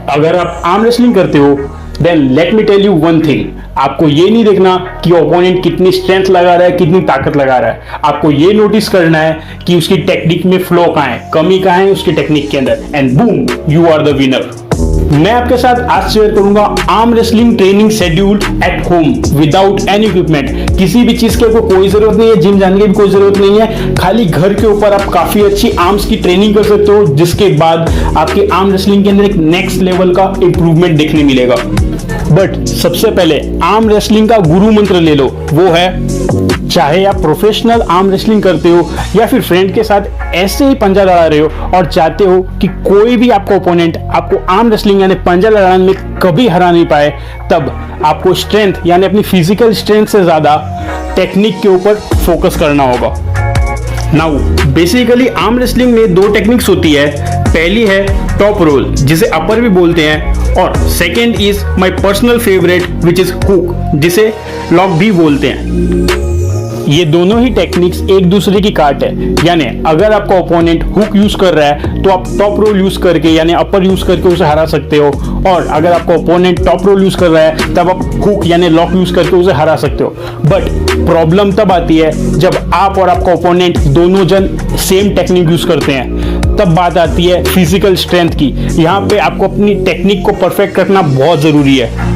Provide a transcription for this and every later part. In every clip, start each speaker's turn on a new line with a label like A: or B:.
A: अगर आप arm wrestling करते हो then let me tell you one thing, आपको ये नहीं देखना कि ओपोनेंट कितनी स्ट्रेंथ लगा रहा है, कितनी ताकत लगा रहा है। आपको ये नोटिस करना है कि उसकी टेक्निक में फ्लो कहाँ है, कमी कहाँ है उसकी टेक्निक के अंदर, and boom, you are the winner. मैं आपके साथ आज शेयर करूंगा arm wrestling training schedule at home without any equipment. किसी भी चीज के कोई जरूरत नहीं है, जिम जाने की भी कोई जरूरत नहीं है। खाली घर के ऊपर आप काफी अच्छी आर्म्स की ट्रेनिंग कर सकते हो, जिसके बाद आपके आर्म रेसलिंग के अंदर एक नेक्स्ट लेवल का इंप्रूवमेंट देखने मिलेगा। बट सबसे पहले आर्म रेसलिंग का गुरु मंत्र ले लो, वो है, चाहे आप प्रोफेशनल आर्म रेसलिंग करते हो या फिर फ्रेंड के साथ ऐसे ही पंजा लड़ा रहे हो और चाहते हो कि कोई भी आपका ओपोनेंट आपको आर्म रेसलिंग यानी पंजा लड़ाने में कभी हरा नहीं पाए, तब आपको स्ट्रेंथ यानी अपनी फिजिकल स्ट्रेंथ से ज्यादा टेक्निक के ऊपर फोकस करना होगा। नाउ बेसिकली आर्म रेसलिंग में दो टेक्निक्स होती है। पहली है टॉप रोल, जिसे अपर भी बोलते हैं, और second is my personal favourite which is hook, जिसे लॉक भी बोलते हैं। ये दोनों ही टेक्निक्स एक दूसरे की काट है, यानी अगर आपका ओपोनेंट हुक यूज कर रहा है तो आप टॉप रोल यूज करके यानी अपर यूज करके उसे हरा सकते हो, और अगर आपका ओपोनेंट टॉप रोल यूज कर रहा है तब आप हुक यानी लॉक यूज करके उसे हरा सकते हो। बट प्रॉब्लम तब आती है जब आप और आपका ओपोनेंट दोनों जन सेम टेक्निक यूज करते हैं, तब बात आती है फिजिकल स्ट्रेंथ की। यहाँ पे आपको अपनी टेक्निक को परफेक्ट करना बहुत जरूरी है।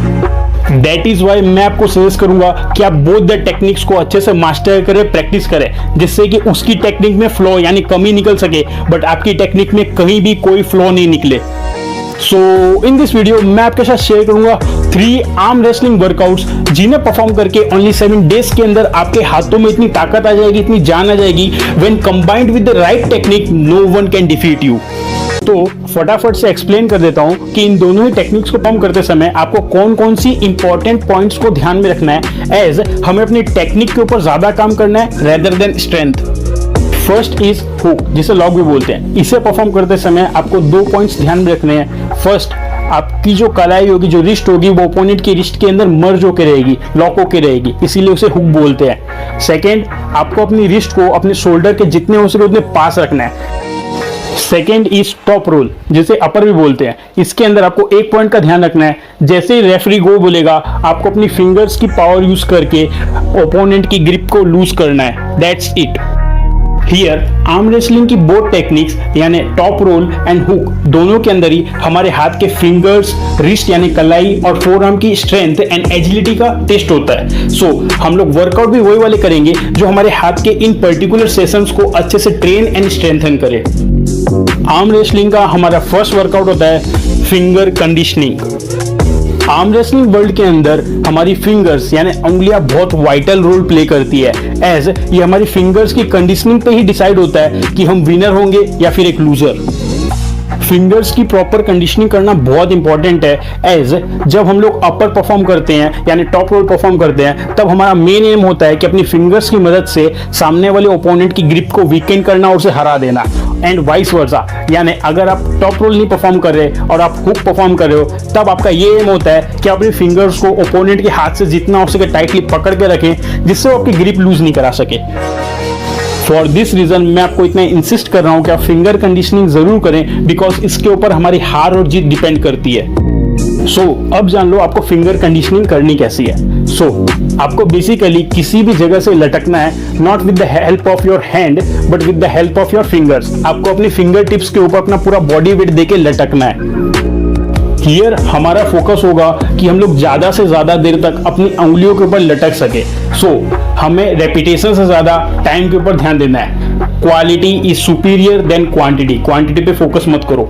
A: दैट इज वाई मैं आपको सजेस्ट करूंगा कि आप बोथ द टेक्निक्स को अच्छे से मास्टर करें, प्रैक्टिस करें, जिससे कि उसकी टेक्निक में फ्लो यानी कमी निकल सके, बट आपकी टेक्निक में कहीं भी कोई फ्लो नहीं निकले। सो इन दिस वीडियो मैं आपके साथ शेयर करूंगा 3 आर्म रेसलिंग वर्कआउट्स, जिन्हें परफॉर्म करके ओनली 7 डेज के अंदर आपके हाथों में इतनी ताकत आ जाएगी, इतनी जान आ जाएगी, when combined with the right technique no one can defeat you. तो फटाफट से एक्सप्लेन कर देता हूं कि इन दोनों ही टेक्निक्स को परफॉर्म करते समय आपको कौन कौन सी इंपॉर्टेंट पॉइंट्स को ध्यान में रखना है, एज हमें अपनी टेक्निक के ऊपर ज्यादा काम करना है rather than strength. First is hook, जिसे लॉक भी बोलते हैं। इसे परफॉर्म करते समय आपको 2 पॉइंट्स ध्यान में रखने हैं। फर्स्ट, आपकी जो कलाई होगी, जो रिस्ट होगी, वो ओपोनेंट की रिस्ट के अंदर मर्ज होकर रहेगी, लॉक होकर रहेगी, इसीलिए उसे हुक बोलते हैं। सेकेंड, आपको अपनी रिस्ट को अपने शोल्डर के जितने हो सके उतने पास रखना है। सेकेंड इज टॉप रोल, जिसे अपर भी बोलते हैं। इसके अंदर आपको एक पॉइंट का ध्यान रखना है, जैसे ही रेफरी गो बोलेगा आपको अपनी फिंगर्स की पावर यूज करके ओपोनेंट की ग्रिप को लूज करना है। That's it. Here arm wrestling की बोथ टेक्निक्स यानी टॉप रोल एंड हुक, दोनों के अंदर ही हमारे हाथ के फिंगर्स, रिस्ट यानी कलाई और फोरआर्म की स्ट्रेंथ एंड एजिलिटी का टेस्ट होता है। सो हम लोग वर्कआउट भी वही वाले करेंगे जो हमारे हाथ के इन पर्टिकुलर सेशंस को अच्छे से ट्रेन एंड स्ट्रेंथन करे। आर्म रेसलिंग का हमारा फर्स्ट वर्कआउट होता है finger conditioning. Arm wrestling world के अंदर हमारी फिंगर्स यानी उंगलियां बहुत वाइटल रोल प्ले करती है, एज ये हमारी फिंगर्स की कंडीशनिंग पे ही डिसाइड होता है कि हम विनर होंगे या फिर एक लूजर। फिंगर्स की प्रॉपर कंडीशनिंग करना बहुत इंपॉर्टेंट है, एज जब हम लोग अपर परफॉर्म करते हैं यानी टॉप रोल परफॉर्म करते हैं, तब हमारा मेन एम होता है कि अपनी फिंगर्स की मदद से सामने वाले ओपोनेंट की ग्रिप को वीकेंड करना और उसे हरा देना, एंड वाइस वर्सा। यानी अगर आप टॉप रोल नहीं परफॉर्म कर रहे और आप हुक परफॉर्म कर रहे हो, तब आपका ये एम होता है कि अपनी फिंगर्स को ओपोनेंट के हाथ से जितना हो सके टाइटली पकड़ के रखें, जिससे वो आपकी ग्रिप लूज नहीं करा सके। फॉर दिस रीजन मैं आपको इतना इंसिस्ट कर रहा हूं कि आप फिंगर कंडीशनिंग जरूर करें, बिकॉज इसके ऊपर हमारी हार और जीत डिपेंड करती है। सो अब जान लो आपको फिंगर कंडीशनिंग करनी कैसी है। सो आपको बेसिकली किसी भी जगह से लटकना है, not with the help of your hand but with the help of your fingers. आपको अपनी फिंगर टिप्स के ऊपर अपना पूरा बॉडी वेट देके लटकना है। हियर हमारा फोकस होगा कि हम लोग ज्यादा से ज्यादा देर तक अपनी उंगलियों के ऊपर लटक सके। सो हमें रेपिटेशन से ज्यादा टाइम के ऊपर ध्यान देना है। Quality is superior then quantity. Quantity पे फोकस मत करो।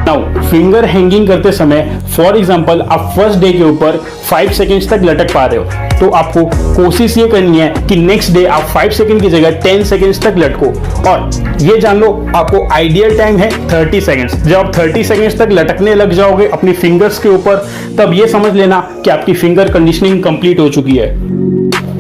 A: नाउ फिंगर हैंगिंग करते समय फॉर एग्जांपल आप फर्स्ट डे के ऊपर 5 सेकेंड्स तक लटक पा रहे हो, तो आपको कोशिश ये करनी है कि नेक्स्ट डे आप 5 सेकेंड की जगह 10 सेकेंड्स तक लटको। और ये जान लो आपको आइडियल टाइम है 30 सेकेंड्स। जब आप 30 सेकेंड्स तक लटकने लग जाओगे अपनी फिंगर्स के ऊपर, तब ये समझ लेना कि आपकी फिंगर कंडीशनिंग कंप्लीट हो चुकी है।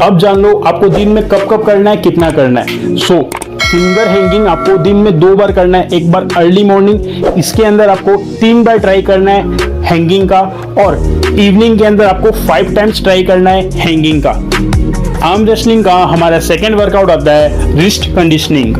A: अब जान लो आपको दिन में कब कब करना है, कितना करना है। सो फिंगर हैंगिंग आपको दिन में 2 बार करना है, एक बार अर्ली मॉर्निंग, इसके अंदर आपको 3 बार ट्राई करना है हैंगिंग का, और इवनिंग के अंदर आपको 5 टाइम्स ट्राई करना है हैंगिंग का। आर्म रेसलिंग का हमारा सेकेंड वर्कआउट आता है रिस्ट कंडीशनिंग।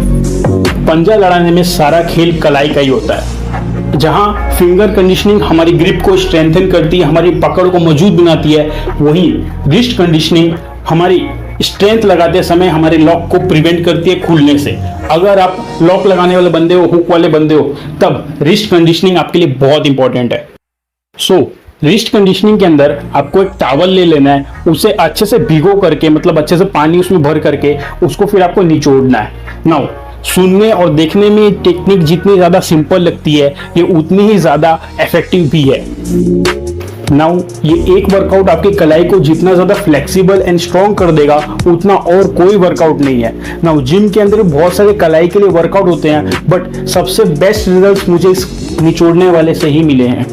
A: पंजा लड़ाने में सारा खेल कलाई का ही होता है। जहां फिंगर कंडीशनिंग हमारी ग्रिप को स्ट्रेंथन करती है, हमारी पकड़ को मजबूत बनाती है, वहीं रिस्ट कंडीशनिंग हमारी स्ट्रेंथ लगाते समय हमारे लॉक को प्रिवेंट करती है खुलने से। अगर आप लॉक लगाने वाले बंदे हो, हुक वाले बंदे हो, तब रिस्ट कंडीशनिंग आपके लिए बहुत इंपॉर्टेंट है। रिस्ट कंडीशनिंग के अंदर आपको एक टॉवल ले लेना है, उसे अच्छे से भिगो करके, मतलब अच्छे से पानी उसमें भर करके उसको फिर आपको निचोड़ना है। नाउ सुनने और देखने में ये टेक्निक जितनी ज्यादा सिंपल लगती है, ये उतनी ही ज्यादा इफेक्टिव भी है। नाउ ये एक वर्कआउट आपकी कलाई को जितना ज्यादा फ्लेक्सिबल एंड स्ट्रॉन्ग कर देगा, उतना और कोई वर्कआउट नहीं है। नाउ जिम के अंदर बहुत सारे कलाई के लिए वर्कआउट होते हैं, बट सबसे बेस्ट रिजल्ट्स मुझे इस निचोड़ने वाले से ही मिले हैं।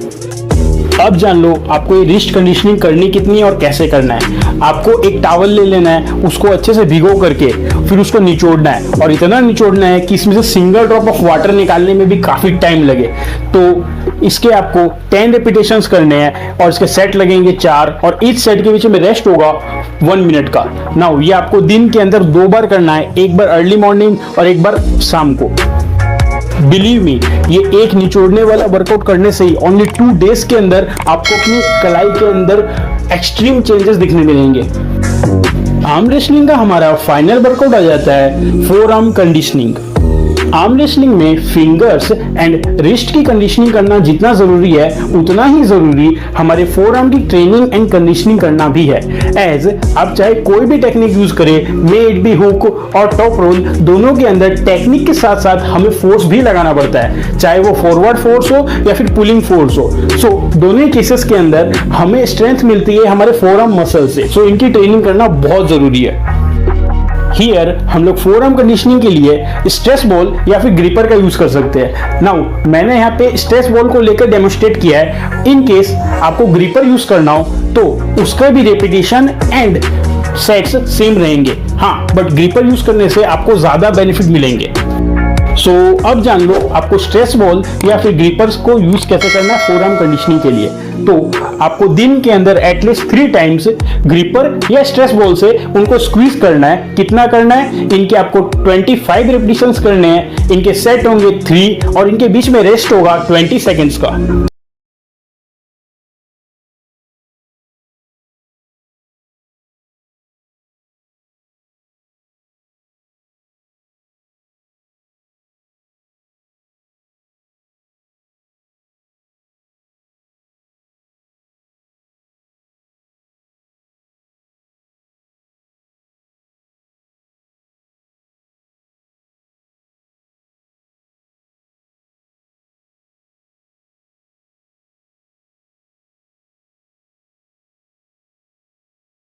A: अब जान लो आपको ये रिस्ट कंडीशनिंग करनी कितनी है और कैसे करना है। आपको एक टॉवल ले लेना है, उसको अच्छे से भिगो करके फिर उसको निचोड़ना है, और इतना निचोड़ना है कि इसमें से सिंगल ड्रॉप ऑफ वाटर निकालने में भी काफी टाइम लगे। तो इसके आपको 10 रेपिटेशंस करने हैं और इसके सेट लगेंगे 4, और इस सेट के बीच में रेस्ट होगा 1 मिनट का। नाउ ये आपको दिन के अंदर 2 बार करना है, एक बार अर्ली मॉर्निंग और एक बार शाम को। बिलीव मी, ये एक निचोड़ने वाला वर्कआउट करने से ही ओनली 2 डेज के अंदर आपको अपनी कलाई के अंदर एक्सट्रीम चेंजेस दिखने मिलेंगे। आर्म रेसलिंग का हमारा फाइनल वर्कआउट आ जाता है four arm conditioning. Arm wrestling में फिंगर्स एंड रिस्ट की कंडीशनिंग करना जितना जरूरी है, उतना ही जरूरी हमारे फोर आर्म की ट्रेनिंग एंड कंडीशनिंग करना भी है। एज आप चाहे कोई भी टेक्निक यूज करें, मे इट बी हुक और टॉप रोल, दोनों के अंदर टेक्निक के साथ साथ हमें फोर्स भी लगाना पड़ता है, चाहे वो फॉरवर्ड फोर्स हो या फिर पुलिंग फोर्स हो। सो दोनों केसेस के अंदर हमें स्ट्रेंथ मिलती है हमारे फोर आर्म मसल से। सो इनकी ट्रेनिंग करना बहुत जरूरी है। हियर हम लोग फोर आर्म कंडीशनिंग के लिए स्ट्रेस बॉल या फिर ग्रिपर का यूज कर सकते हैं। नाउ मैंने यहाँ पे स्ट्रेस बॉल को लेकर डेमोन्स्ट्रेट किया है। इन केस आपको ग्रिपर यूज करना हो तो उसका भी रेपिटेशन एंड सेट्स सेम रहेंगे, हाँ, बट ग्रिपर यूज करने से आपको ज्यादा बेनिफिट मिलेंगे। सो अब जान लो आपको स्ट्रेस बॉल या फिर ग्रिपर्स को यूज कैसे करना है फोर आर्म कंडीशनिंग के लिए। तो आपको दिन के अंदर एटलीस्ट 3 टाइम्स ग्रिपर या स्ट्रेस बॉल से उनको स्क्वीज करना है। कितना करना है? इनके आपको 25 रेपिटेशंस करने हैं, इनके सेट होंगे 3 और इनके बीच में रेस्ट होगा 20 सेकेंड्स का।